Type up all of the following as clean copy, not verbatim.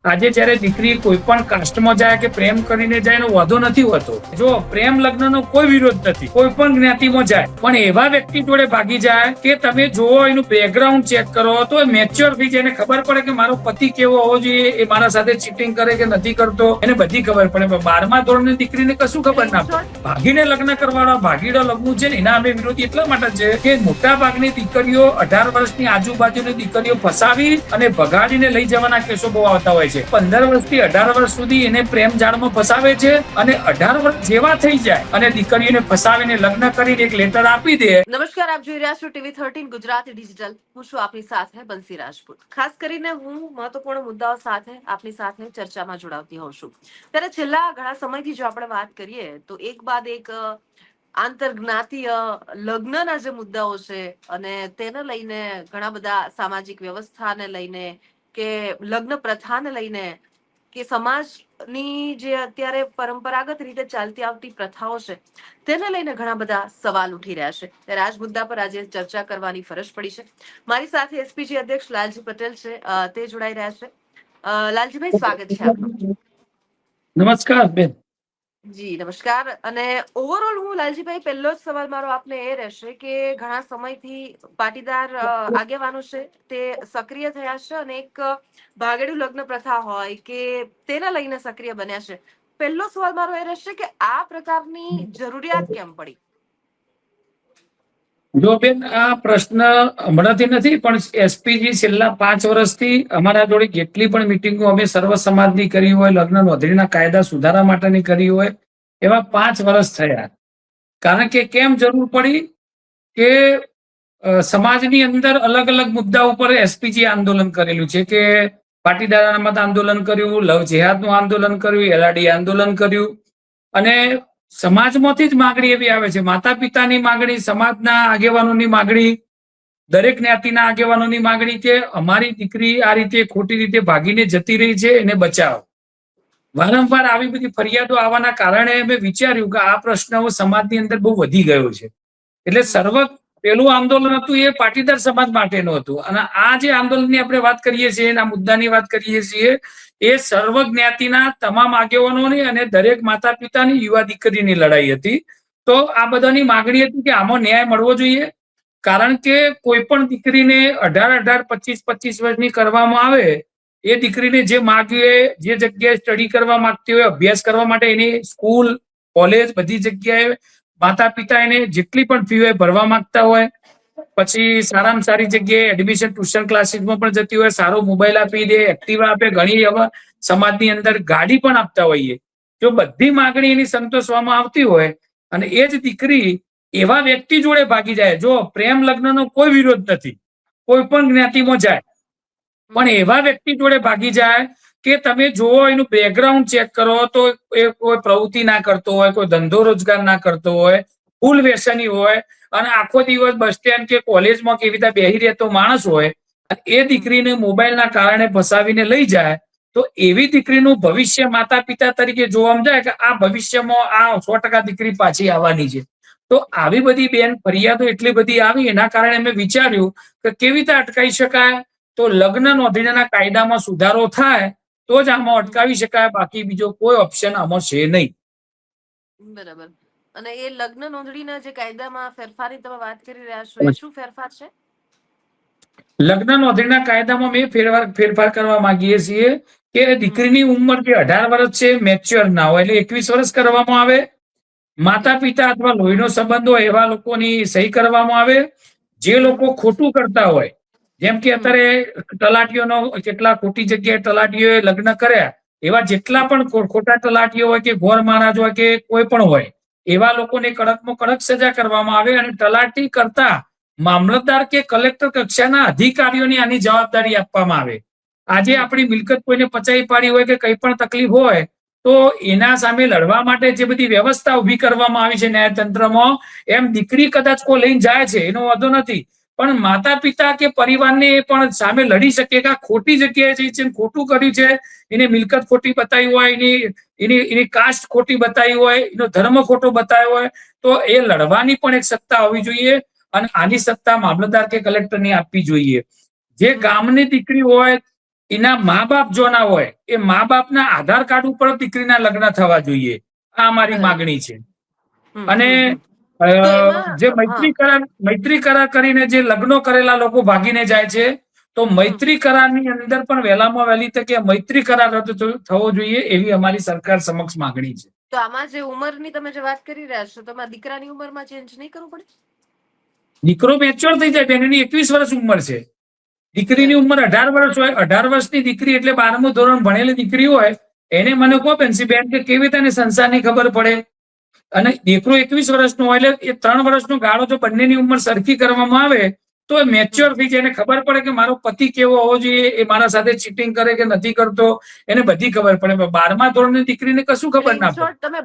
આજે જયારે દીકરી કોઈ પણ કાસ્ટમાં જાય કે પ્રેમ કરીને જાય એનો વાંધો નથી હોતો. જો પ્રેમ લગ્નનો કોઈ વિરોધ નથી, કોઈ પણ જ્ઞાતિમાં જાય, પણ એવા વ્યક્તિ જોડે ભાગી જાય કે તમે જોવો એનું બેકગ્રાઉન્ડ ચેક કરો તો એ મેચ્યોર થઈ જાય, એને ખબર પડે કે મારો પતિ કેવો હોવો જોઈએ, એ મારા સાથે ચીટિંગ કરે કે નથી કરતો, એને બધી ખબર પડે. 12મા ધોરણની દીકરીને કશું ખબર ના પડે. ભાગીને લગ્ન કરવાના, ભાગીને લગ્ન છે ને એના અમે વિરોધી એટલા માટે છે કે મોટા ભાગની દીકરીઓ 18 વર્ષની આજુબાજુની દીકરીઓ ફસાવી અને ભગાડીને લઈ જવાના કેસો બહુ આવતા હોય છે. 15 વર્ષથી 18 વર્ષ સુધી એને પ્રેમ જાળમાં ફસાવે છે અને 18 વર્ષ જેવા થઈ જાય અને દીકરીઓને ફસાવીને લગ્ન કરીને એક લેટર આપી દે. નમસ્કાર, આપ જોઈ રહ્યા છો ટીવી 13 ગુજરાતી ડિજિટલ. હું છું આપની સાથે બંસી રાજપૂત. ખાસ કરીને હું મહત્વપૂર્ણ મુદ્દાઓ સાથે આપની સાથે ચર્ચામાં જોડાવતી હોઉં છું. ત્યારે છેલ્લા ઘણા સમયથી જો આપણે વાત કરીએ તો એક બાદ એક આંતરજ્ઞાતીય લગ્નના જે મુદ્દાઓ છે અને તેને લઈને ઘણા બધા સામાજિક વ્યવસ્થાને લઈને કે લગ્ન પ્રથાને લઈને કે સમાજની જે અત્યારે પરંપરાગત રીતે ચાલતી આવતી પ્રથાઓ છે તેને લઈને ઘણા બધા સવાલ ઉઠી રહ્યા છે. ત્યારે આ જ મુદ્દા પર આજે ચર્ચા કરવાની ફરજ પડી છે. મારી સાથે એસપીજી અધ્યક્ષ લાલજી પટેલ છે, તે જોડાઈ રહ્યા છે. લાલજીભાઈ, સ્વાગત છે આપનું. નમસ્કાર બેન. જી નમસ્કાર. અને ઓવરઓલ હું લાલજીભાઈ, પહેલો જ સવાલ મારો આપને એ રહેશે કે ઘણા સમયથી પાટીદાર આગેવાનો છે તે સક્રિય થયા છે અને એક ભાગેડુ લગ્ન પ્રથા હોય કે તેને લઈને સક્રિય બન્યા છે. પહેલો સવાલ મારો એ રહેશે કે આ પ્રકારની જરૂરિયાત કેમ પડી? જો બેન, આ પ્રશ્ન હમણાંથી નથી, પણ એસપીજી છેલ્લા 5 વર્ષથી અમારા જોડે જેટલી પણ મિટિંગો અમે સર્વ સમાજની કરી હોય, લગ્ન નોંધણીના કાયદા સુધારા માટેની કરી હોય, એવા 5 વર્ષ થયા. કારણ કે કેમ જરૂર પડી કે સમાજની અંદર અલગ અલગ મુદ્દા ઉપર એસપીજી આંદોલન કરેલું છે કે પાટીદાર અનામત આંદોલન કર્યું, લવ જેહાદનું આંદોલન કર્યું, એલઆરડી આંદોલન કર્યું. અને સમાજમાંથી જ માગણી એવી આવે છે, માતા પિતાની માગણી, સમાજના આગેવાનોની માગણી, દરેક જ્ઞાતિના આગેવાનોની માગણી કે અમારી દીકરી આ રીતે ખોટી રીતે ભાગીને જતી રહી છે, એને બચાવો. વારંવાર આવી બધી ફરિયાદો આવવાના કારણે અમે વિચાર્યું કે આ પ્રશ્ન સમાજની અંદર બહુ વધી ગયો છે. એટલે પેલું આંદોલન હતું એ પાટીદાર સમાજ માટેનું હતું. અને આ જે આંદોલનની આપણે વાત કરીએ છીએ, એના મુદ્દાની વાત કરીએ છીએ, એ સર્વ જ્ઞાતિના તમામ આગેવાનોની અને દરેક માતા પિતાની, યુવા દીકરીની લડાઈ હતી. તો આ બધાની માગણી હતી કે આમાં ન્યાય મળવો જોઈએ. કારણ કે કોઈ પણ દીકરીને 18, 25 વર્ષની કરવામાં આવે, એ દીકરીને જે માગ્યું, જે જગ્યાએ સ્ટડી કરવા માંગતી હોય, અભ્યાસ કરવા માટે એની સ્કૂલ, કોલેજ, બધી જગ્યાએ માતા પિતા એને જેટલી પણ ફી હોય ભરવા માંગતા હોય. પછી સારામાં સારી જગ્યાએ એડમિશન ટ્યુશન ક્લાસીસમાં પણ જતી હોય, સારો મોબાઈલ આપી દે, એક્ટિવા આપે, ઘણી એવા સમાજની અંદર ગાડી પણ આપતા હોઈએ. જો બધી માગણી એની સંતોષવામાં આવતી હોય અને એ જ દીકરી એવા વ્યક્તિ જોડે ભાગી જાય, જો પ્રેમ લગ્નનો કોઈ વિરોધ નથી, કોઈ પણ જ્ઞાતિમાં જાય, પણ એવા વ્યક્તિ જોડે ભાગી જાય કે તમે જોવો એનું બેકગ્રાઉન્ડ ચેક કરો તો એ કોઈ પ્રવૃત્તિ ના કરતો હોય, કોઈ ધંધો રોજગાર ના કરતો હોય, ફૂલ વ્યસની હોય અને આખો દિવસ બસ સ્ટેન્ડ કે કોલેજમાં કેવી રીતે બેસી રહેતો માણસ હોય, એ દીકરીને મોબાઈલના કારણે ફસાવીને લઈ જાય, તો એવી દીકરીનું ભવિષ્ય માતા પિતા તરીકે જોવામાં જાય કે આ ભવિષ્યમાં આ 100% દીકરી પાછી આવવાની છે. તો આવી બધી બેન ફરિયાદો એટલી બધી આવી, એના કારણે અમે વિચાર્યું કે કેવી રીતે અટકાવી શકાય. તો લગ્ન નોંધણીના કાયદામાં સુધારો થાય તો જ આમાં અટકાવી શકાય, બાકી બીજો કોઈ ઓપ્શન આમાં છે નહીં. બરાબર. અને એ લગ્ન નોંધણીના જે કાયદામાં ફેરફારની તમે વાત કરી રહ્યા છો, એ શું ફેરફાર છે? લગ્ન નોંધણીના કાયદામાં મેં ફેરફાર કરવા માંગીએ છીએ કે દીકરીની ઉંમર જે 18 વર્ષ છે, મેચ્યોર ના હોય, એટલે 21 વર્ષ કરવામાં આવે. માતા પિતા અથવા લોહીનો સંબંધ હોય એવા લોકોની સહી કરવામાં આવે. જે લોકો ખોટું કરતા હોય, જેમ કે અત્યારે તલાટીઓનો કેટલા ખોટી જગ્યાએ તલાટીઓએ લગ્ન કર્યા, એવા જેટલા પણ ખોટા તલાટીઓ હોય કે ગોર મહારાજ હોય કે કોઈ પણ હોય, એવા લોકોને કડકમાં કડક સજા કરવામાં આવે. અને તલાટી કરતા મામલતદાર કે કલેક્ટર કક્ષાના અધિકારીઓની આની જવાબદારી આપવામાં આવે. આજે આપણી મિલકત કોઈને પચાવી પાડી હોય કે કઈ પણ તકલીફ હોય તો એના સામે લડવા માટે જે બધી વ્યવસ્થા ઉભી કરવામાં આવી છે ન્યાયતંત્રમાં, એમ દીકરી કદાચ કોઈ લઈને જાય છે એનો વાંધો નથી, પણ માતા પિતા કે પરિવારને પણ સામે લડી શકે કે આ ખોટી જગ્યાએ જઈ છે, ખોટું કર્યું છે, એને મિલકત ખોટી બતાવી હોય, એની કાસ્ટ ખોટી બતાવી હોય, એનો ધર્મ ખોટો બતાવ્યો હોય, તો એ લડવાની પણ એક સત્તા હોવી જોઈએ. અને આની સત્તા મામલતદાર કે કલેક્ટરની આપવી જોઈએ. જે ગામની દીકરી હોય, એના મા બાપ જો ના હોય એ મા બાપના આધાર કાર્ડ ઉપર દીકરીના લગ્ન થવા જોઈએ, આ અમારી બરાબર. માગણી છે. હમ, અને હમ, હમ. અ, તો એમાં જે હા, મૈત્રી કરાર કરીને જે લગ્નો કરેલા લોકો ભાગીને જાય છે, તો મૈત્રી કરારની અંદર પણ વહેલામાં વહેલી તકે મૈત્રી કરાર રદ થવો જોઈએ એવી અમારી સરકાર સમક્ષ માગણી છે. તો આમાં જે ઉંમરની તમે જે વાત કરી રહ્યા છો, તો આમાં દીકરાની ઉંમરમાં ચેન્જ નહીં કરવું પડે? દીકરો મેચ્યોર થઈ જાય બેન, એની 21 વર્ષ ઉંમર છે. દીકરીની બરાબર. ઉંમર 18 વર્ષ હોય. 18 વર્ષની દીકરી એટલે 12મું ધોરણ ભણેલી દીકરી હોય, એને મને કહો બેન કે કેવી રીતે સંસારની ખબર પડે. અને દીકરો 21 વર્ષનો હોય એટલે એ 3 વર્ષનો ગાળો જો બંનેની ઉંમર સરખી કરવામાં આવે તો એ મેચ્યોર થઈ જાય, એને ખબર પડે કે મારો પતિ કેવો હોવો જોઈએ, એ મારા સાથે ચીટિંગ કરે કે નથી કરતો, એને બધી ખબર પડે. 12મા ધોરણની દીકરીને કશું એટલે ખબર ઇન ના પડે. શોર્ટ તમે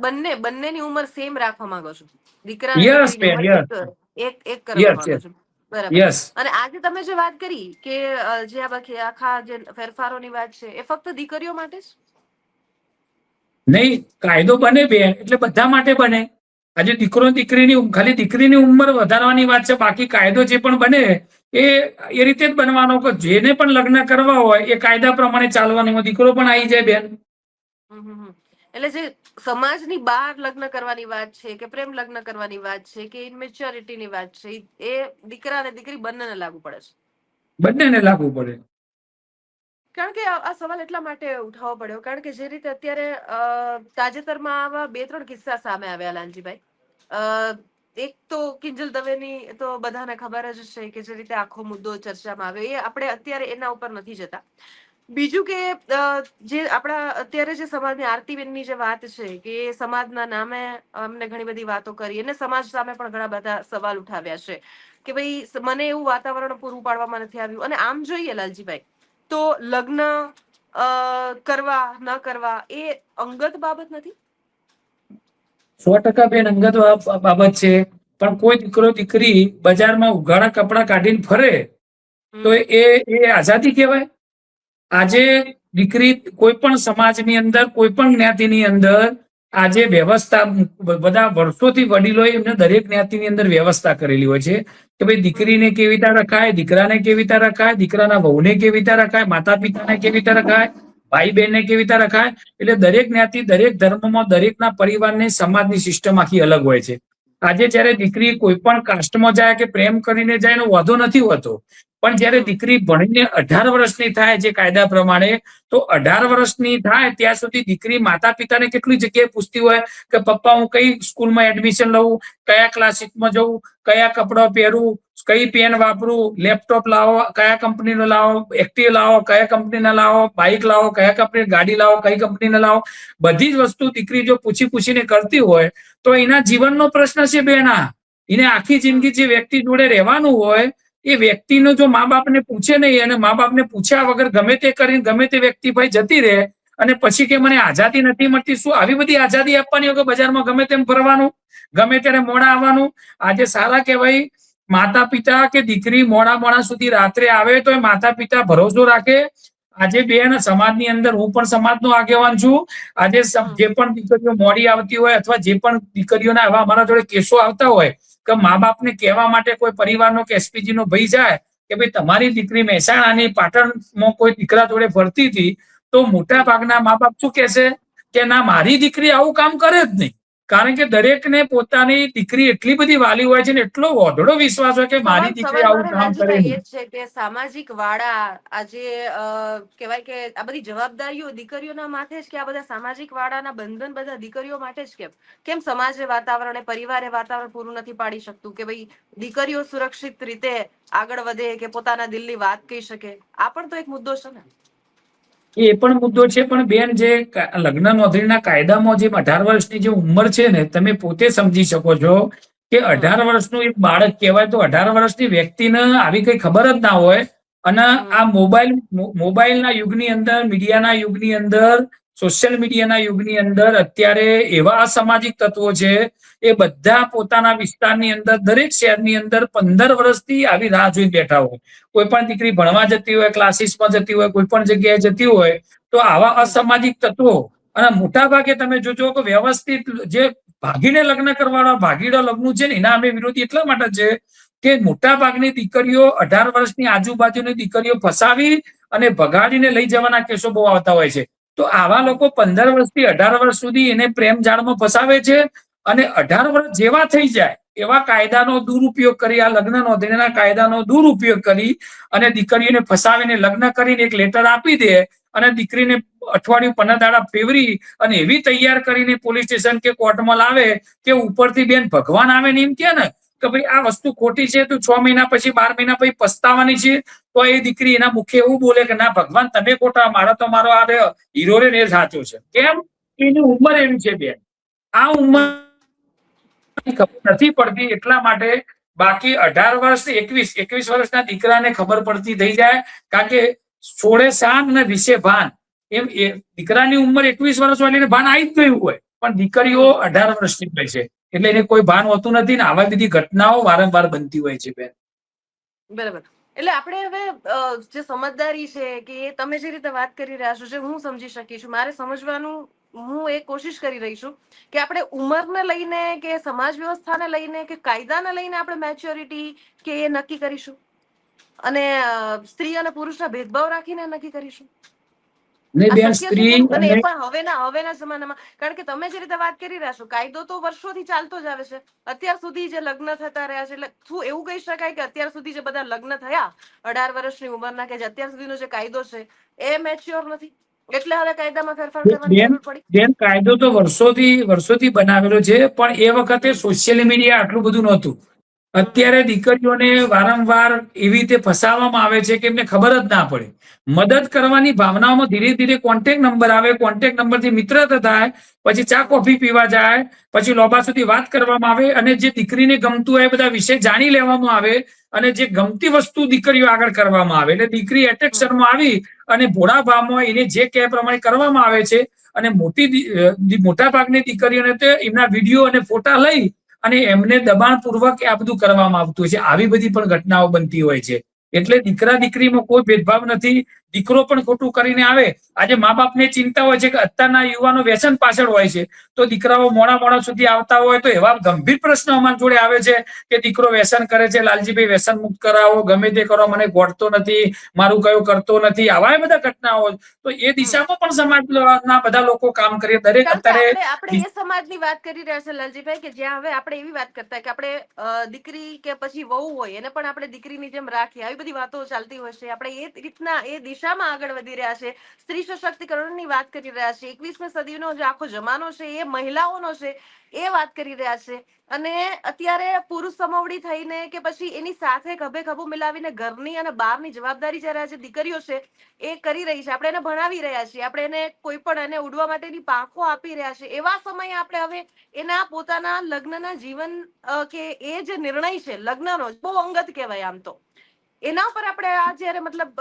બંનેની ઉંમર સેમ રાખવા માંગો છો, દીકરા અને યસ દીકરીની બેન, ઉંમર યસ એક કરવા યસ માંગો યસ છો. બરાબર. યસ. અને આજે તમે જે વાત કરી કે જે આ બાકી આખા જે ફેરફારોની વાત છે એ ફક્ત દીકરીઓ માટે જ? નહીં, કાયદો બને બેન એટલે બધા માટે બને. આજે દીકરો દીકરીની ખાલી દીકરીની ઉંમર વધારવાની વાત છે, બાકી કાયદો જે પણ બને એ રીતે જ બનવાનો કે જેને પણ લગ્ન કરવા હોય એ કાયદા પ્રમાણે ચાલવાનું. દીકરો પણ આવી જાય બેન. હમ, હમ, હમ. એટલે જે સમાજની બહાર લગ્ન કરવાની વાત છે કે પ્રેમ લગ્ન કરવાની વાત છે કે ઇનમેચ્યોરિટીની વાત છે, એ દીકરા અને દીકરી બંનેને લાગુ પડે છે. બંનેને લાગુ પડે. કારણ કે આ સવાલ એટલા માટે ઉઠાવવો પડ્યો કારણ કે જે રીતે અત્યારે તાજેતરમાં આવા 2-3 કિસ્સા સામે આવ્યા લાલજીભાઈ. એક તો કિંજલ દવેની તો બધાને ખબર જ છે કે જે રીતે આખો મુદ્દો ચર્ચામાં આવ્યો, એ આપણે અત્યારે એના ઉપર નથી જતા. બીજું કે જે આપણા અત્યારે જે સમાજની આરતીબેનની જે વાત છે કે સમાજના નામે અમને ઘણી બધી વાતો કરી અને સમાજ સામે પણ ઘણા બધા સવાલ ઉઠાવ્યા છે કે ભાઈ મને એવું વાતાવરણ પૂરું પાડવામાં નથી આવ્યું. અને આમ જોઈએ લાલજીભાઈ તો લગ્ન કરવા ન કરવા એ અંગત બાબત નથી? 100% બેન અંગત બાબત છે. પણ કોઈ દીકરો દીકરી બજારમાં ઉઘાડા કપડા કાઢીને ફરે તો એ આઝાદી કહેવાય? આજે દીકરી કોઈ પણ સમાજની અંદર કોઈ પણ જ્ઞાતિની અંદર આજે વ્યવસ્થા બધા વર્ષોથી વડીલોએ એમને દરેક જ્ઞાતિની અંદર વ્યવસ્થા કરેલી હોય છે કે ભાઈ દીકરીને કેવી રીતે રખાય, દીકરાને કેવી રીતે રખાય, દીકરાના વહુને કેવી રીતે રખાય, માતા પિતાને કેવી રીતે રખાય, ભાઈ બહેનને કેવી રીતે રખાય. એટલે દરેક જ્ઞાતિ દરેક ધર્મમાં દરેકના પરિવારની સમાજની સિસ્ટમ આખી અલગ હોય છે. આજે જયારે દીકરી કોઈ પણ કાસ્ટમાં જાય કે પ્રેમ કરીને જાય એનો વાંધો નથી હોતો, પણ જયારે દીકરી ભણીને 18 વર્ષની થાય જે કાયદા પ્રમાણે, તો 18 વર્ષની થાય ત્યાં સુધી દીકરી માતા પિતાને કેટલી જગ્યાએ પૂછતી હોય કે પપ્પા હું કઈ સ્કૂલમાં એડમિશન લઉં, કયા ક્લાસીસમાં જઉં, કયા કપડા પહેરું, કઈ પેન વાપરું, લેપટોપ લાવો કયા કંપનીનો લાવો, એક્ટિવા લાવો કયા કંપનીના લાવો, બાઇક લાવો કયા કંપની ગાડી લાવો કઈ કંપનીને લાવો. બધી જ વસ્તુ દીકરી જો પૂછીને કરતી હોય તો એના જીવનનો પ્રશ્ન છે બેન. એને આખી જિંદગી જે વ્યક્તિ જોડે રહેવાનું હોય એ વ્યક્તિનો જો મા બાપને પૂછે નહીં અને મા બાપને પૂછ્યા વગર ગમે તે કરીને ગમે તે વ્યક્તિ ભાઈ જતી રહે અને પછી કે મને આઝાદી નથી મળતી, શું આવી બધી આઝાદી આપવાની હોય કે બજારમાં ગમે તેમ ફરવાનું, ગમે ત્યારે મોડા આવવાનું? આજે સારા કહેવાય માતા પિતા કે દીકરી મોડા સુધી રાત્રે આવે તો એ માતા પિતા ભરોસો રાખે. આજે બેન સમાજની અંદર હું પણ સમાજનો આગેવાન છું. આજે જે પણ દીકરીઓ મોડી આવતી હોય અથવા જે પણ દીકરીઓના આવા અમારા જોડે કેસો આવતા હોય કે મા બાપને કહેવા માટે કોઈ પરિવારનો કે એસપીજી નો ભાઈ જાય કે ભાઈ તમારી દીકરી મહેસાણાની પાટણમાં કોઈ દીકરા જોડે ફરતી હતી, તો મોટા ભાગના મા બાપ શું કહેશે કે ના મારી દીકરી આવું કામ કરે જ નહીં. કારણ કે દરેકને પોતાની દીકરી એટલી બધી વાલી હોય છે ને એટલો ઓઢળો વિશ્વાસ હોય કે મારી દીકરી આવું કામ કરે લાલજીભાઈ એ નહીં. જ છે કે સામાજિક વાળા આજે કહેવાય કે આ બધી જવાબદારીઓ દીકરીઓના માથે જ, કે આ બધા સામાજિક વાળાના બંધન બધા દીકરીઓ માટે જ કેમ સમાજે વાતાવરણ પરિવારે વાતાવરણ પૂરું નથી પાડી શકતું કે ભાઈ દીકરીઓ સુરક્ષિત રીતે આગળ વધે કે પોતાના દિલની વાત કહી શકે? આ પણ તો એક મુદ્દો છે ને. એ પણ મુદ્દો છે. પણ બેન જે લગ્ન નોંધણીના કાયદામાં જે 18 વર્ષની જે ઉંમર છે ને, તમે પોતે સમજી શકો છો કે 18 વર્ષનું એક બાળક કહેવાય તો 18 વર્ષની વ્યક્તિને આવી કઈ ખબર જ ના હોય. અને આ મોબાઈલના યુગની અંદર, મીડિયાના યુગની અંદર, સોશિયલ મીડિયાના યુગની અંદર અત્યારે એવા અસામાજિક તત્વો છે એ બધા પોતાના વિસ્તારની અંદર દરેક શહેરની અંદર 15 વર્ષથી આવી રાહ જોઈ બેઠા હોય. કોઈ પણ દીકરી ભણવા જતી હોય, ક્લાસીસમાં જતી હોય, કોઈ પણ જગ્યાએ જતી હોય તો આવા અસામાજિક તત્વો, અને મોટા ભાગે તમે જોજો કે વ્યવસ્થિત જે ભાગીને લગ્ન કરવાના ભાગીડા લગ્ન છે ને એના અમે વિરોધી એટલા માટે છે કે મોટા ભાગની દીકરીઓ 18 વર્ષની આજુબાજુની દીકરીઓ ફસાવી અને ભગાડીને લઈ જવાના કેસો બહુ આવતા હોય છે. તો આવા લોકો 15 વર્ષથી 18 વર્ષ સુધી એને પ્રેમ જાળમાં ફસાવે છે અને 18 વર્ષ જેવા થઈ જાય એવા કાયદાનો દુરુપયોગ કરી, આ લગ્ન નોંધણીના કાયદાનો દુરુપયોગ કરી અને દીકરીઓને ફસાવીને લગ્ન કરીને એક લેટર આપી દે અને દીકરીને અઠવાડિયું 15 દાડા ફેવરી અને એવી તૈયાર કરીને પોલીસ સ્ટેશન કે કોર્ટમાં લાવે કે ઉપરથી બેન ભગવાન આવે ને એમ કે ને કે ભાઈ આ વસ્તુ ખોટી છે, તું 6 મહિના પછી 12 મહિના પછી પસ્તાવાની છે. તો એ દીકરી એના મુખે એવું બોલે કે ના ભગવાન તમે ખોટા, મારો તો મારો આ હીરો રે ને એ સાચો છે. કેમ? એની ઉંમર એવી છે બેન, આ ઉંમર ખબર નથી પડતી એટલા માટે. બાકી 18 વર્ષ 21 વર્ષના દીકરાને ખબર પડતી થઈ જાય, કારણ કે છોડે શાન અને વિશે ભાન. એમ દીકરાની ઉંમર 21 વર્ષ હોય એટલે ભાન આવી જ ગયું હોય, પણ દીકરીઓ 18 વર્ષની હોય છે એટલે એને કોઈ ભાન હોતું નથી ને આવા બધી ઘટનાઓ વારંવાર બનતી હોય છે બેન. બરાબર. એટલે આપણે હવે જે સમજદારી છે કે તમે જે રીતે વાત કરી રહ્યા છો, જે હું સમજી શકી છું, મારે સમજવાનું હું એ કોશિશ કરી રહી છું કે આપણે ઉંમરને લઈને કે સમાજ વ્યવસ્થાને લઈને કે કાયદાને લઈને આપણે મેચ્યોરિટી કે એ નક્કી કરીશું અને સ્ત્રી અને પુરુષના ભેદભાવ રાખીને નક્કી કરીશું. ને બેન સ્ત્રી અને એ પણ હવેના જમાનામાં, કારણ કે તમે જે રીતે વાત કરી રહ્યા છો કાયદો તો વર્ષોથી ચાલતો જ આવે છે. અત્યાર સુધી જે લગ્ન થતા રહ્યા છે, એટલે શું એવું કહી શકાય કે અત્યાર સુધી જે બધા લગ્ન થયા 18 વર્ષની ઉંમરના કે જે અત્યાર સુધીનો જે કાયદો છે એ મેચ્યોર નથી, એટલે હવે કાયદામાં ફેરફાર કરવાની જરૂર પડી? બેન કાયદો તો વર્ષોથી બનાવેલો છે, પણ એ વખતે સોશિયલ મીડિયા આટલું બધું નહોતું. અત્યારે દીકરીઓને વારંવાર એવી રીતે ફસાવવામાં આવે છે કે એમને ખબર જ ના પડે. મદદ કરવાની ભાવનાઓમાં ધીરે ધીરે કોન્ટેક્ટ નંબર આવે, કોન્ટેક્ટ નંબરથી મિત્રતા થાય, પછી ચા કોફી પીવા જાય, પછી લોબા સુધી વાત કરવામાં આવે અને જે દીકરીને ગમતું હોય એ બધા વિષય જાણી લેવામાં આવે અને જે ગમતી વસ્તુ દીકરીઓ આગળ કરવામાં આવે. એટલે દીકરી એટ્રેક્શનમાં આવી અને ભોળા ભાવમાં એને જે કહે પ્રમાણે કરવામાં આવે છે અને મોટા ભાગની દીકરીઓને તો એમના વિડીયો અને ફોટા લઈ અને એમને દબાણપૂર્વક આ બધું કરવામાં આવતું હોય છે. આવી બધી પણ ઘટનાઓ બનતી હોય છે. એટલે દીકરા દીકરીમાં કોઈ ભેદભાવ નથી. દીકરો પણ ખોટું કરીને આવે, આજે મા બાપને ચિંતા હોય છે કે અત્યારના યુવાનો વ્યસન પાછળ હોય છે, તો દીકરાઓ મોડા સુધી આવતા હોય તો એવા ગંભીર પ્રશ્નો અમારી જોડે આવે છે કે દીકરો વ્યસન કરે છે, લાલજીભાઈ વ્યસન મુક્ત કરાવો, ગમે તે કરો, મને ગોઠતો નથી, મારું કયું કરતો નથી, આવા બધા ઘટનાઓ. તો એ દિશામાં પણ સમાજના બધા લોકો કામ કરે. દરેક અત્યારે આપણે એ સમાજની વાત કરી રહ્યા છે લાલજીભાઈ કે જ્યાં હવે આપણે એવી વાત કરતા કે આપણે દીકરી કે પછી વહુ હોય એને પણ આપણે દીકરીની જેમ રાખીએ, આવી બધી વાતો ચાલતી હોય છે. આપણે એ રીતના એ દિશામાં આગળ વધી રહ્યા છે, સ્ત્રી સશક્તિકરણની વાત કરી રહ્યા છે. 21મી સદીનો જે આખો જમાનો છે એ મહિલાઓનો છે એ વાત કરી રહ્યા છે. અને અત્યારે પુરુષ સમવડી થઈને કે પછી એની સાથે ખભે ખભું મિલાવીને ઘરની અને બહારની જવાબદારી જ્યારે આજે દીકરીઓ છે એ કરી રહી છે, આપણે એને ભણાવી રહ્યા છીએ, આપણે એને કોઈ પણ એને ઉડવા માટેની પાંખો આપી રહ્યા છે. એવા સમયે આપણે હવે એના પોતાના લગ્નના જીવન કે એ જે નિર્ણય છે લગ્નનો, બહુ અંગત કહેવાય આમ તો, એના ઉપર આપણે આ જયારે મતલબ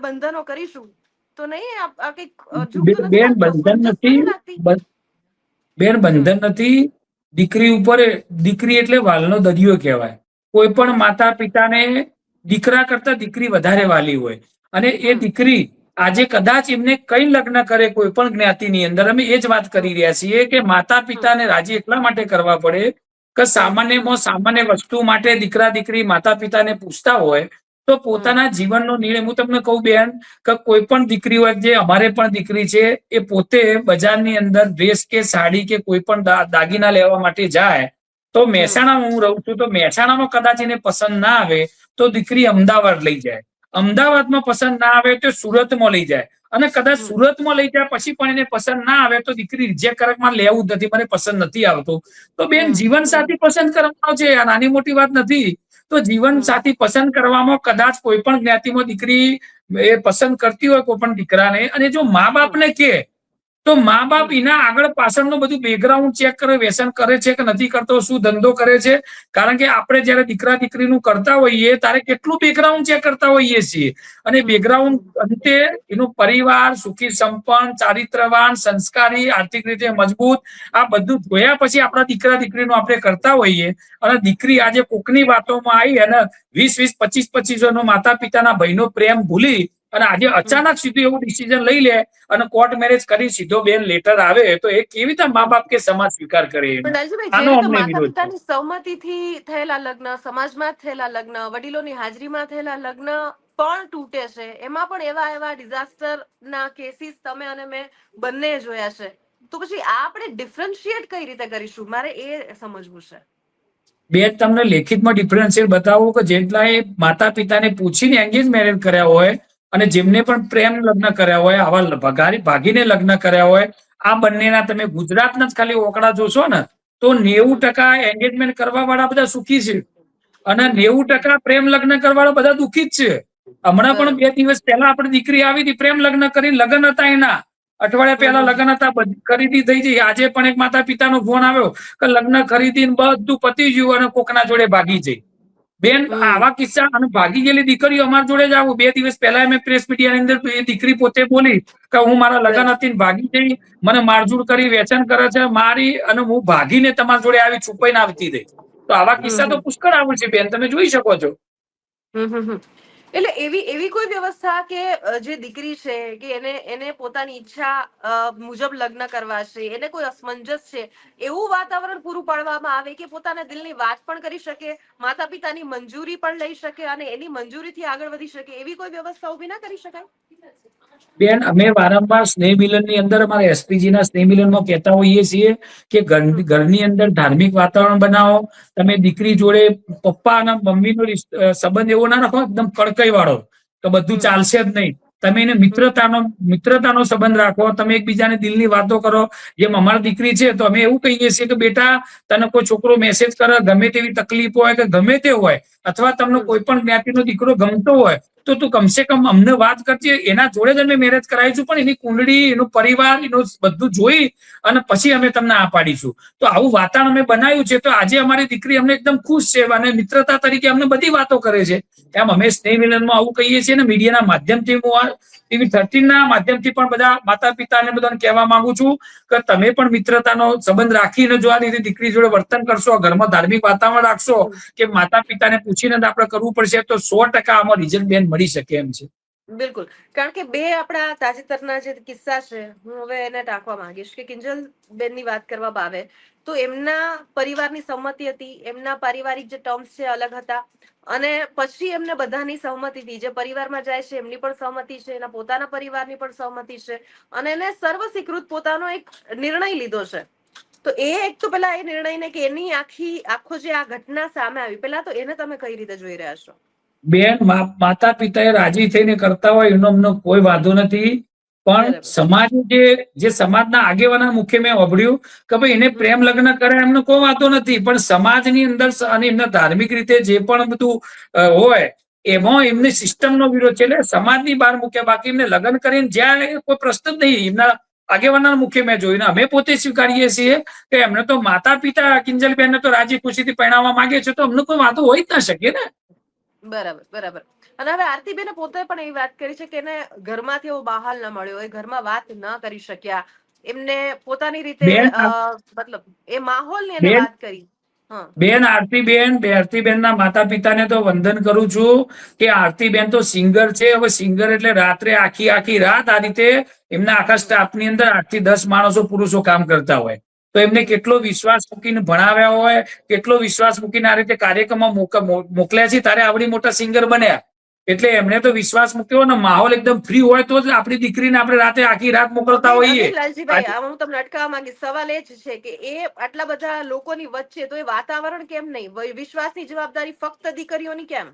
બંધનો કરીશું તો નહીં બેન બંધન નથી, બેન બંધન નથી. દીકરી ઉપર, દીકરી એટલે વાલનો દરિયો કહેવાય. કોઈ પણ માતા પિતાને દીકરા કરતા દીકરી વધારે વાલી હોય અને એ દીકરી આજે કદાચ એમને કઈ લગ્ન કરે કોઈ પણ જ્ઞાતિની અંદર, અમે એ જ વાત કરી રહ્યા છીએ કે માતા પિતાને રાજી એટલા માટે કરવા પડે કે સામાન્ય વસ્તુ માટે દીકરા દીકરી માતા પિતાને પૂછતા હોય તો પોતાના જીવનનો નિર્ણય, હું તમને કહું બેન કે કોઈ પણ દીકરી હોય, જે અમારે પણ દીકરી છે, એ પોતે બજારની અંદર ડ્રેસ કે સાડી કે કોઈ પણ દાગીના લેવા માટે જાય તો મહેસાણામાં હું રહું છું, તો મહેસાણામાં કદાચ એને પસંદ ના આવે તો દીકરી અમદાવાદ લઈ જાય, અમદાવાદમાં પસંદ ના આવે તો સુરતમાં લઈ જાય અને કદાચ સુરતમાં લઈ જાય પછી પણ એને પસંદ ના આવે તો દીકરી રિજેક્ટ કરવામાં લેવું જ નથી, મને પસંદ નથી આવતું. તો બેન જીવન સાથી પસંદ કરવાનો છે, આ નાની મોટી વાત નથી. તો જીવન સાથી પસંદ કરવામાં કદાચ કોઈ પણ જ્ઞાતિમાં દીકરી એ પસંદ કરતી હોય કોઈ પણ દીકરાને, અને જો મા બાપને કે તો મા બાપ એના આગળ પાછળનું બધું બેકગ્રાઉન્ડ ચેક કરે, વ્યસન કરે છે કે નથી કરતો, શું ધંધો કરે છે. કારણ કે આપણે જયારે દીકરા દીકરીનું કરતા હોઈએ ત્યારે કેટલું બેકગ્રાઉન્ડ ચેક કરતા હોઈએ છીએ અને બેકગ્રાઉન્ડ અંતે એનું પરિવાર સુખી સંપન્ન, ચારિત્રવાન, સંસ્કારી, આર્થિક રીતે મજબૂત, આ બધું જોયા પછી આપણા દીકરા દીકરીનું આપણે કરતા હોઈએ. અને દીકરી આજે કોકની વાતોમાં આવી અને 20-25 માતા પિતાના ભયનો પ્રેમ ભૂલી અને આજે અચાનક સીધું એવું ડિસિઝન લઈ લે અને કોર્ટ મેરેજ કરી સીધો બેન લેટર આવે તો એ કેવી રીતે મા બાપ કે સમાજ સ્વીકાર કરે એનો? પણ લાલજીભાઈ, જે આનો રીતે અમને માતા વિરોધ છે. પિતાની સહમતિથી થયેલા લગ્ન, સમાજમાં થયેલા લગ્ન, વડીલોની હાજરીમાં થયેલા લગ્ન પણ તૂટે છે, એમાં પણ એવા એવા ડિઝાસ્ટર ના કેસીસ તમે અને મેં બંને જોયા છે. તો પછી આ આપણે ડિફરન્શિએટ કઈ રીતે કરીશું? મારે એ સમજવું છે. બેન તમને લેખિતમાં ડિફરન્શિયલ બતાવો કે જેટલા એ માતા પિતાને પૂછીને એંગેજ મેરેજ કર્યા હોય અને જેમને પણ પ્રેમ લગ્ન કર્યા હોય, આવા ભાગીને લગ્ન કર્યા હોય, આ બંનેના તમે ગુજરાતના જ ખાલી ઓકડા જોશો ને તો 90% એંગેજમેન્ટ કરવા વાળા બધા સુખી છે અને 90% પ્રેમ લગ્ન કરવા વાળા બધા દુઃખી જ છે. હમણાં પણ 2 દિવસ પહેલા આપણી દીકરી આવી હતી, પ્રેમ લગ્ન કરીને, લગ્ન હતા એના અઠવાડિયા પહેલા લગ્ન હતા, ખરીદી થઈ ગઈ. આજે પણ એક માતા પિતાનો ફોન આવ્યો કે લગ્ન ખરીદીને બધું પતી ગયું અને કોકના જોડે ભાગી જઈ. બેન આવા કિસ્સા અને ભાગી ગયેલી દીકરીઓ અમારા જોડે જ આવું. 2 દિવસ પહેલા મેં પ્રેસ મીડિયાની અંદર એ દીકરી પોતે બોલી કે હું મારા લગ્ન હતી ને ભાગી જઈ, મને મારઝૂડ કરી, વેચાણ કરે છે, મારી અને હું ભાગીને તમારા જોડે આવી છુપાઈને આવતી રહી. તો આવા કિસ્સા તો પુષ્કળ આવે છે બેન, તમે જોઈ શકો છો. એટલે એવી એવી કોઈ વ્યવસ્થા કે જે દીકરી છે કે એને પોતાની ઈચ્છા મુજબ લગ્ન કરવા છે, એને કોઈ અસમંજસ છે, એવું વાતાવરણ પૂરું પાડવામાં આવે કે પોતાના દિલની વાત પણ કરી શકે, માતા પિતાની મંજૂરી પણ લઈ શકે અને એની મંજૂરીથી આગળ વધી શકે, એવી કોઈ વ્યવસ્થા ઊભી ના કરી શકાય? બેન અમે વારંવાર સ્નેહ મિલનની અંદર અમારા એસપીજી ના સ્નેહ મિલનમાં કહેતા હોઈએ છીએ કે ઘરની અંદર ધાર્મિક વાતાવરણ બનાવો. તમે દીકરી જોડે પપ્પા અને મમ્મીનો સંબંધ એવો ના રાખો એકદમ કડકાઈ વાળો તો બધું ચાલશે જ નહીં. તમે એને મિત્રતાનો સંબંધ રાખો, તમે એકબીજાને દિલની વાતો કરો. જેમ અમારી દીકરી છે તો અમે એવું કહીએ છીએ કે બેટા તને કોઈ છોકરો મેસેજ કરે, ગમે તેવી તકલીફ હોય કે ગમે તે હોય, અથવા તમને કોઈ પણ જ્ઞાતિનો દીકરો ગમતો હોય તો તું કમસે કમ અમને વાત કરજે. એના જોડે જ અમે મેરેજ કરાવીશું, પણ એની કુંડળી, એનો પરિવાર, એનું બધું જોઈ અને પછી અમે તમને આ પાડીશું. તો આવું વાતાવરણ અમે બનાવ્યું છે. તો આજે અમારી દીકરી અમને એકદમ ખુશ છે અને મિત્રતા તરીકે અમને બધી વાતો કરે છે. એમ અમે સ્નેહ મિલનમાં આવું કહીએ છીએ ને મીડિયાના માધ્યમથી, હું ટીવી 13 ના માધ્યમથી પણ બધા માતા પિતાને બધાને કહેવા માંગુ છું કે તમે પણ મિત્રતાનો સંબંધ રાખીને જો આ રીતે દીકરી જોડે વર્તન કરશો, ઘરમાં ધાર્મિક વાતાવરણ રાખશો કે માતા પિતાને પૂછીને આપણે કરવું પડશે તો 100% આમાં રિઝલ્ટ બેન મળી શકે એમ છે. બિલકુલ, કારણ કે બે આપણા તાજેતરના જે કિસ્સા છે, હું હવે એને ટાંકવા માંગીશ કે કિંજલ બેનની વાત કરવામાં આવે તો એમના પરિવારની સંમતિ હતી, એમના પારિવારિક જે ટર્મ્સ છે અલગ હતા અને પછી એમને બધાની સહમતિથી જે પરિવારમાં જાય છે એમની પણ સહમતિ છે, એના પોતાના પરિવારની પણ સહમતિ છે અને એને સર્વસ્વીકૃત પોતાનો એક નિર્ણય લીધો છે. તો એ એક તો પેલા એ નિર્ણયને કે એની આખો જે આ ઘટના સામે આવી, પેલા તો એને તમે કઈ રીતે જોઈ રહ્યા છો? બેન માતા પિતાએ રાજી થઈને કરતા હોય એનો અમને કોઈ વાંધો નથી, પણ સમાજ જે સમાજના આગેવાના મુખ્ય મેં વાપર્યું કે ભાઈ એને પ્રેમ લગ્ન કરે એમને કોઈ વાંધો નથી, પણ સમાજની અંદર અને એમના ધાર્મિક રીતે જે પણ બધું હોય એમાં એમની સિસ્ટમનો વિરોધ છે. એટલે સમાજની બહાર મૂક્યા, બાકી એમને લગ્ન કરીને જ્યાં કોઈ પ્રશ્ન જ નહીં. એમના આગેવાના મુખ્ય મેં જોયું ને અમે પોતે સ્વીકારીએ છીએ કે એમને તો માતા પિતા કિંજલબેનને તો રાજી ખુશીથી પરણાવવા માંગે છે, તો અમને કોઈ વાંધો હોય જ ના શકે ને. બરાબર. અને હવે આરતીબેને પોતે પણ એવી વાત કરી છે કે એને ઘરમાંથી એવો માહોલ ન મળ્યો, એ ઘરમાં વાત ન કરી શક્યા, એમને પોતાની રીતે મતલબ એ માહોલની એને વાત કરી. બેન આરતીબેન ના માતા પિતાને તો વંદન કરું છું કે આરતીબેન તો સિંગર છે. હવે સિંગર એટલે રાત્રે આખી રાત આ રીતે એમના આખા સ્ટાફની અંદર 8 થી 10 માણસો પુરુષો કામ કરતા હોય તો એમને કેટલો વિશ્વાસ મૂકીને ભણાવ્યા હોય, કેટલો વિશ્વાસ મૂકીને આ રીતે કાર્યક્રમમાં મોકલ્યા છે, તારે આવડી મોટા સિંગર બન્યા. એટલે એમને તો વિશ્વાસ મૂક્યો ને માહોલ એકદમ ફ્રી હોય તો જ આપણી દીકરીને આપણે રાતે આખી રાત મોકલતા હોઈએ. લાલજીભાઈ, હું તમને અટકાવવા માંગીશ. સવાલ એ જ છે કે એ આટલા બધા લોકોની વચ્ચે તો એ વાતાવરણ કેમ નહીં? વિશ્વાસની જવાબદારી ફક્ત દીકરીઓની કેમ?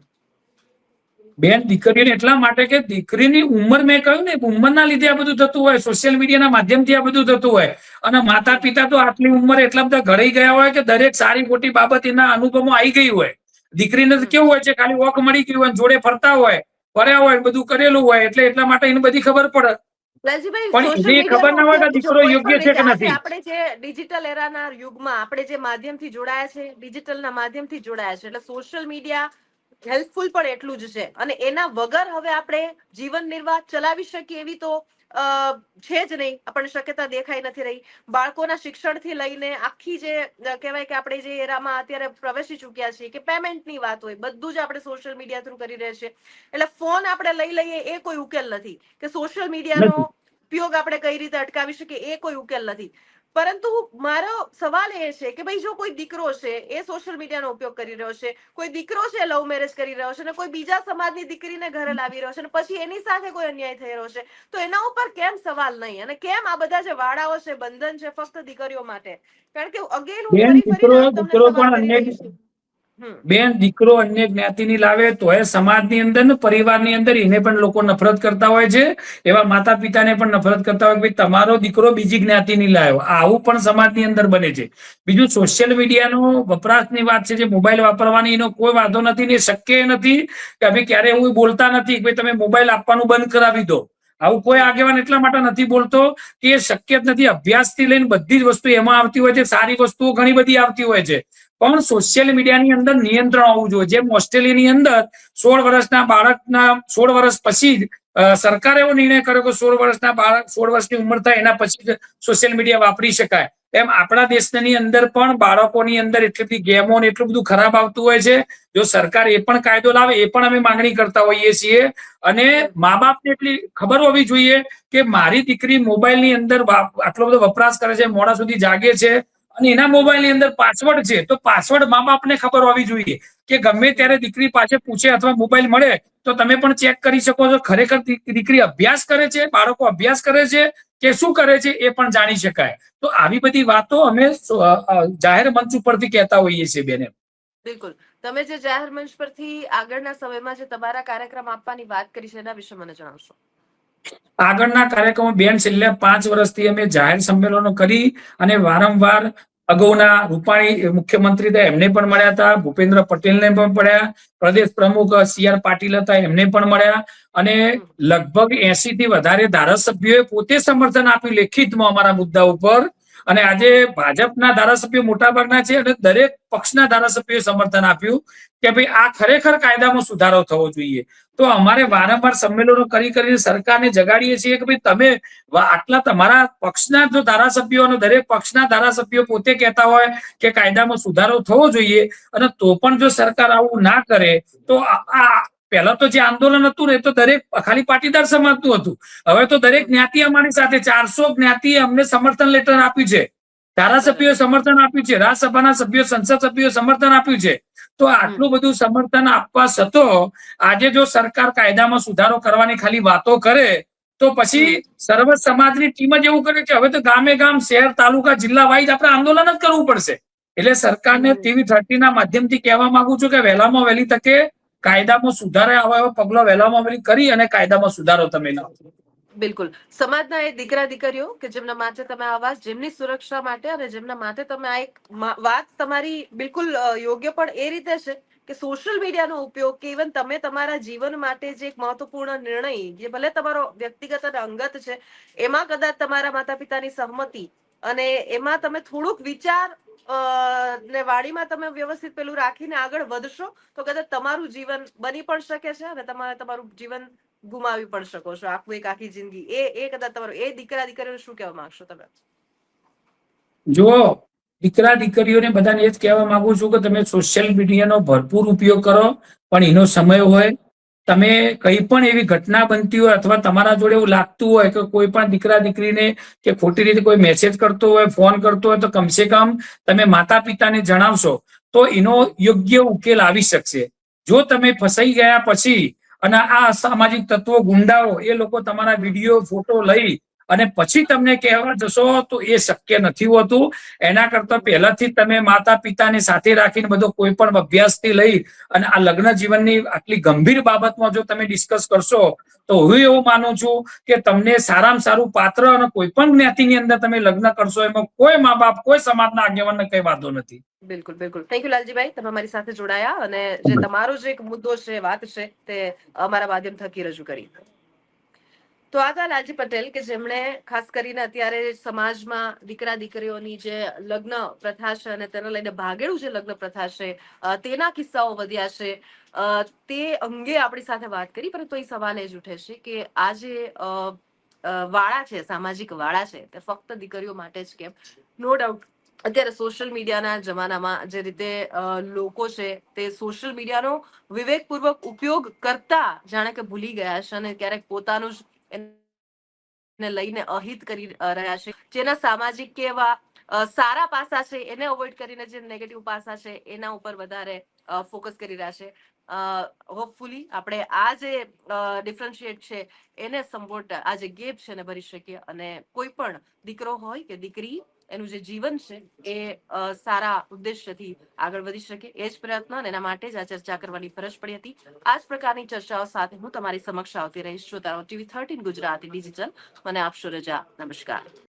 બેન દીકરીઓને એટલા માટે કે દીકરીની ઉંમર, મેં કહ્યું ને, ઉંમરના લીધે આ બધું થતું હોય, સોશિયલ મીડિયાના માધ્યમથી આ બધું થતું હોય. અને માતા પિતા તો આટલી ઉંમરે એટલા બધા ઘડાઈ ગયા હોય કે દરેક સારી મોટી બાબત એના અનુભવમાં આવી ગઈ હોય. દીકરીને તો કેવું હોય છે, ખાલી વોક મળી ગયું હોય, જોડે ફરતા હોય, ફર્યા હોય, બધું કરેલું હોય, એટલે એટલા માટે એને બધી ખબર પડે. પણ એને ખબર ના હોય કે દીકરો યોગ્ય છે કે નથી. આપણે જે ડિજિટલ એરાના યુગમાં આપણે જે માધ્યમથી જોડાયા છે, ડિજિટલના માધ્યમથી જોડાયા છે, એટલે સોશિયલ મીડિયા હેલ્પફુલ પણ એટલું જ છે અને એના વગર હવે આપણે જીવન નિર્વાહ ચલાવી શકીએ એવી તો છે જ નહીં, આપણને શક્યતા દેખાઈ નથી રહી. બાળકોના શિક્ષણથી લઈને આખી જે કહેવાય કે આપણે જે એરામાં અત્યારે પ્રવેશી ચૂક્યા છીએ કે પેમેન્ટની વાત હોય, બધું જ આપણે સોશિયલ મીડિયા થ્રુ કરી રહ્યા છીએ. એટલે ફોન આપણે લઈ લઈએ એ કોઈ ઉકેલ નથી, કે સોશિયલ મીડિયાનો નથી. ઉપયોગ આપણે કઈ રીતે અટકાવી શકીએ એ કોઈ ઉકેલ નથી. પરંતુ મારો સવાલ એ છે કે ભાઈ, જો કોઈ દીકરો છે એ સોશિયલ મીડિયાનો ઉપયોગ કરી રહ્યો છે, કોઈ દીકરો છે લવ મેરેજ કરી રહ્યો છે, અને કોઈ બીજા સમાજની દીકરીને ઘરે લાવી રહ્યો છે, અને પછી એની સાથે કોઈ અન્યાય થઈ રહ્યો છે, તો એના ઉપર કેમ સવાલ નહીં? અને કેમ આ બધા જે વાડાઓ છે, બંધન છે ફક્ત દીકરીઓ માટે? કારણ કે અગેન હું બેન, ફરી દીકરો ફરીને તમને દીકરો સવાલ પણ કરી અન્ય રહી છું. બેન, દીકરો અન્ય જ્ઞાતિની લાવે તો એ સમાજની અંદર ને પરિવારની અંદર એને પણ લોકો નફરત કરતા હોય છે. એવા માતા પિતાને પણ નફરત કરતા હોય કે ભાઈ તમારો દીકરો બીજી જ્ઞાતિની લાવ્યો, આવું પણ સમાજની અંદર બને છે. બીજું, સોશિયલ મીડિયાનો વપરાશની વાત છે, જે મોબાઈલ વાપરવાની, એનો કોઈ વાંધો નથી ને શક્ય નથી કે અમે ક્યારે એવું બોલતા નથી કે ભાઈ તમે મોબાઈલ આપવાનું બંધ કરાવી દો. આવું કોઈ આગેવાન એટલા માટે નથી બોલતો કે એ શક્ય જ નથી. અભ્યાસથી લઈને બધી જ વસ્તુ એમાં આવતી હોય છે, સારી વસ્તુઓ ઘણી બધી આવતી હોય છે, પણ સોશિયલ મીડિયાની અંદર નિયંત્રણ હોવું જોઈએ. જેમ ઓસ્ટ્રેલિયાની અંદર 16 વર્ષના બાળકના 16 વર્ષ પછી જ સરકારે એવો નિર્ણય કર્યો કે 16 વર્ષના બાળક 16 વર્ષની ઉંમર થાય એના પછી જ સોશિયલ મીડિયા વાપરી શકાય. એમ આપણા દેશની અંદર પણ બાળકોની અંદર એટલી બધી ગેમો ને એટલું બધું ખરાબ આવતું હોય છે. જો સરકાર એ પણ કાયદો લાવે, એ પણ અમે માંગણી કરતા હોઈએ છીએ. અને મા બાપને એટલી ખબર હોવી જોઈએ કે મારી દીકરી મોબાઈલની અંદર આટલો બધો વપરાશ કરે છે, મોડા સુધી જાગે છે, અને એના મોબાઈલની અંદર પાસવર્ડ છે, તો પાસવર્ડ મા બાપને ખબર હોવી જોઈએ કે ગમે ત્યારે દીકરી પાસે પૂછે અથવા મોબાઈલ મળે તો તમે પણ ચેક કરી શકો છો ખરેખર દીકરી અભ્યાસ કરે છે, બાળકો અભ્યાસ કરે છે કે શું કરે છે, એ પણ જાણી શકાય. તો આવી બધી વાતો અમે જાહેર મંચ ઉપરથી કહેતા હોઈએ છીએ બેન. બિલકુલ. તમે જે જાહેર મંચ પરથી આગળના સમયમાં જે તમારા કાર્યક્રમ આપવાની વાત કરી છે એના વિશે મને જણાવશો. આગળના કાર્યક્રમો બેન છેલ્લા 5 વર્ષથી અમે જાહેર સંમેલનો કરી અને વારંવાર અગાઉના રૂપાણી મુખ્યમંત્રી હતા એમને પણ મળ્યા હતા, ભૂપેન્દ્ર પટેલને પણ મળ્યા, પ્રદેશ પ્રમુખ CR પાટીલ હતા એમને પણ મળ્યા, અને લગભગ 80 થી વધારે ધારાસભ્યોએ પોતે સમર્થન આપ્યું લેખિતમાં અમારા મુદ્દા ઉપર. અને આજે ભાજપના ધારાસભ્યો મોટાભાગના છે અને દરેક પક્ષના ધારાસભ્યોએ સમર્થન આપ્યું કે ભાઈ આ ખરેખર કાયદામાં સુધારો થવો જોઈએ. તો અમારે વારંવાર સંમેલનો કરીને સરકારને જગાડીએ છીએ કે ભાઈ તમે આટલા તમારા પક્ષના જો ધારાસભ્યો અને દરેક પક્ષના ધારાસભ્યો પોતે કહેતા હોય કે કાયદામાં સુધારો થવો જોઈએ, અને તો પણ જો સરકાર આવું ના કરે તો આ પહેલા તો જે આંદોલન હતું ને તો દરેક ખાલી પાટીદાર સમાજનું હતું. હવે તો દરેક જ્ઞાતિ અમારી સાથે 400 જ્ઞાતિએ અમને સમર્થન લેટર આપ્યું છે, ધારાસભ્યોએ સમર્થન આપ્યું છે, રાજ્યસભાના સભ્યો સંસદ સભ્યોએ સમર્થન આપ્યું છે. તો આટલું બધું સમર્થન આપવા છતાં આજે જો સરકાર કાયદામાં સુધારો કરવાની ખાલી વાતો કરે તો પછી સર્વ સમાજની ટીમ જ એવું કરે કે હવે તો ગામે ગામ, શહેર, તાલુકા, જિલ્લા વાઇઝ આપણે આંદોલન જ કરવું પડશે. એટલે સરકારને TV30 ના માધ્યમથી કહેવા માંગુ છું કે વહેલામાં વહેલી તકે કાયદામાં સુધારો આવે એવો પગલો વહેલામાં વહેલી કરી અને કાયદામાં સુધારો તમે લાવો. બિલકુલ. સમાજના એ દીકરા દીકરીઓ કે જેમના માટે તમે આવાજ, જેમની સુરક્ષા માટે અને જેમના માટે તમે આ એક વાત તમારી બિલકુલ યોગ્ય પણ એ રીતે છે કે સોશિયલ મીડિયાનો ઉપયોગ કે ઇવન તમે તમારા જીવન માટે જે એક મહત્વપૂર્ણ નિર્ણય, જે ભલે તમારો વ્યક્તિગત અને અંગત છે, એમાં કદાચ તમારા માતા પિતાની સહમતિ અને એમાં તમે થોડુંક વિચાર ને વાડીમાં તમે વ્યવસ્થિત પેલું રાખીને આગળ વધશો તો કદાચ તમારું જીવન બની પણ શકે છે અને તમારે તમારું જીવન ગુમાવી પણ શકો છો, આખી જિંદગી. એ કદાચ તમારું એ દીકરા દીકરીઓને શું કહેવા માંગશો તમે? જો દીકરા દીકરીઓને બધાને એ જ કહેવા માંગુ છું કે તમે સોશિયલ મીડિયાનો ભરપૂર ઉપયોગ કરો, પણ એનો સમય હોય. તમે કઈ પણ એવી ઘટના બનતી હોય અથવા તમારા જોડે એવું લાગતું હોય કે કોઈ પણ દીકરા દીકરીને કે ખોટી રીતે કોઈ મેસેજ કરતો હોય, ફોન કરતો હોય, તો કમસે કમ તમે માતા પિતાને જણાવશો તો એનો યોગ્ય ઉકેલ આવી શકશે. જો તમે ફસાઈ ગયા પછી અને આ અસામાજિક તત્વો, ગુંડાઓ, એ લોકો તમારા વિડીયો, ફોટો લઈ અને પછી તમને કહેવા જશો તો એ શક્ય નથી હોતું. એના કરતા પહેલાથી તમે માતા પિતાને સાથે રાખીને બધો કોઈ પણ અભ્યાસથી લઈ અને આ લગ્ન જીવનની આટલી ગંભીર બાબતમાં જો તમે ડિસ્કસ કરશો તો હું એવું માનું છું કે તમને સારામાં સારું પાત્ર અને કોઈ પણ જ્ઞાતિની અંદર તમે લગ્ન કરશો એમાં કોઈ મા બાપ, કોઈ સમાજના આગેવાનને કઈ વાંધો નથી. બિલકુલ બિલકુલ. થેન્ક યુ લાલજીભાઈ, તમે અમારી સાથે જોડાયા અને જે તમારો જે એક મુદ્દો છે, વાત છે, તે અમારા માધ્યમ થકી રજૂ કરી. તો આ હતા લાલજી પટેલ કે જેમણે ખાસ કરીને અત્યારે સમાજમાં દીકરા દીકરીઓની જે લગ્ન પ્રથા છે અને તેને લઈને ભાગેડું જે લગ્ન પ્રથા છે તેના કિસ્સાઓ વધ્યા છે તે અંગે આપણી સાથે વાત કરી. પરંતુ એ સવાલ એ જ ઉઠે છે કે આજે વાળા છે, સામાજિક વાળા છે, તે ફક્ત દીકરીઓ માટે જ કેમ? નો ડાઉટ અત્યારે સોશિયલ મીડિયાના જમાનામાં જે રીતે લોકો છે તે સોશિયલ મીડિયાનો વિવેકપૂર્વક ઉપયોગ કરતા જાણે કે ભૂલી ગયા છે અને ક્યારેક પોતાનું જ એને લઈને અહિત કરી રહ્યા છે. જેના સામાજિક કે એવા સારા પાસા છે એને અવોઇડ કરીને જે નેગેટિવ પાસા છે એના ઉપર વધારે ફોકસ કરી રહ્યા છે. હોપફુલી આપણે આ જે ડિફરન્શિએટ છે એને સંબોધતા આ જે ગેપ છે એને ભરી શકીએ અને કોઈ પણ દીકરો હોય કે દીકરી એનું જે જીવન છે એ સારા ઉદ્દેશ્યથી આગળ વધી શકે એ જ પ્રયત્ન અને એના માટે જ આ ચર્ચા કરવાની ફરજ પડી હતી. આ જ પ્રકારની ચર્ચાઓ સાથે હું તમારી સમક્ષ આવતી રહીશ. જોતા રહો TV13 ગુજરાતી ડિજિટલ. મને આપશો રજા. નમસ્કાર.